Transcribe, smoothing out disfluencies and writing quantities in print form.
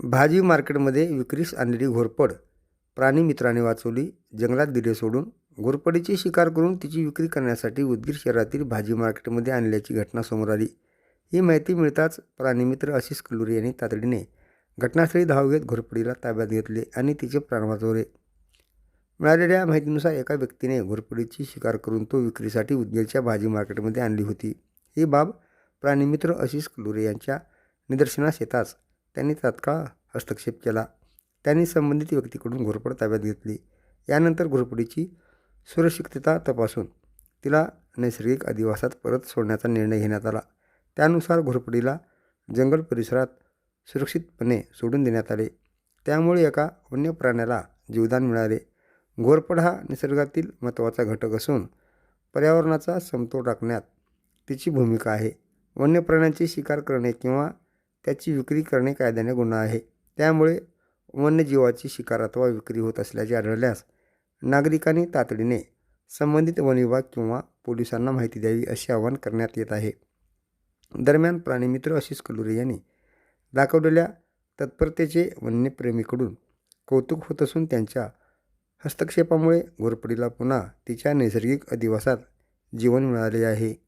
भाजी मार्केटमध्ये विक्रीस आणलेली घोरपड प्राणीमित्राने वाचवली. जंगलात दिले सोडून. घोरपडीची शिकार करून तिची विक्री करण्यासाठी उदगीर शहरातील भाजी मार्केटमध्ये आणल्याची घटना समोर आली. ही माहिती मिळताच प्राणीमित्र आशिष कल्लुरे यांनी तातडीने घटनास्थळी धाव घेत घोरपडीला ताब्यात घेतले आणि तिचे प्राण वाचवले. मिळालेल्या माहितीनुसार एका व्यक्तीने घोरपडीची शिकार करून तो विक्रीसाठी उदगीरच्या भाजी मार्केटमध्ये आणली होती. ही बाब प्राणीमित्र आशिष कल्लुरे यांच्या निदर्शनास येताच त्यांनी तात्काळ हस्तक्षेप केला. त्यांनी संबंधित व्यक्तीकडून घोरपड ताब्यात घेतली. यानंतर घोरपडीची सुरक्षितता तपासून तिला नैसर्गिक अधिवासात परत सोडण्याचा निर्णय घेण्यात आला. त्यानुसार घोरपडीला जंगल परिसरात सुरक्षितपणे सोडून देण्यात आले. त्यामुळे एका वन्य प्राण्याला जीवदान मिळाले. घोरपड हा निसर्गातील महत्त्वाचा घटक असून पर्यावरणाचा समतोल राखण्यात तिची भूमिका आहे. वन्य प्राण्यांची शिकार करणे किंवा त्याची विक्री करणे कायद्याने गुन्हा आहे. त्यामुळे वन्यजीवाची शिकार अथवा विक्री होत असल्याचे आढळल्यास नागरिकांनी तातडीने संबंधित वन विभाग किंवा पोलिसांना माहिती द्यावी असे आवाहन करण्यात येत आहे. दरम्यान प्राणीमित्र आशिष कल्लुरे यांनी दाखवलेल्या तत्परतेचे वन्यप्रेमीकडून कौतुक होत असून त्यांच्या हस्तक्षेपामुळे घोरपडीला पुन्हा तिच्या नैसर्गिक अधिवासात जीवन मिळाले आहे.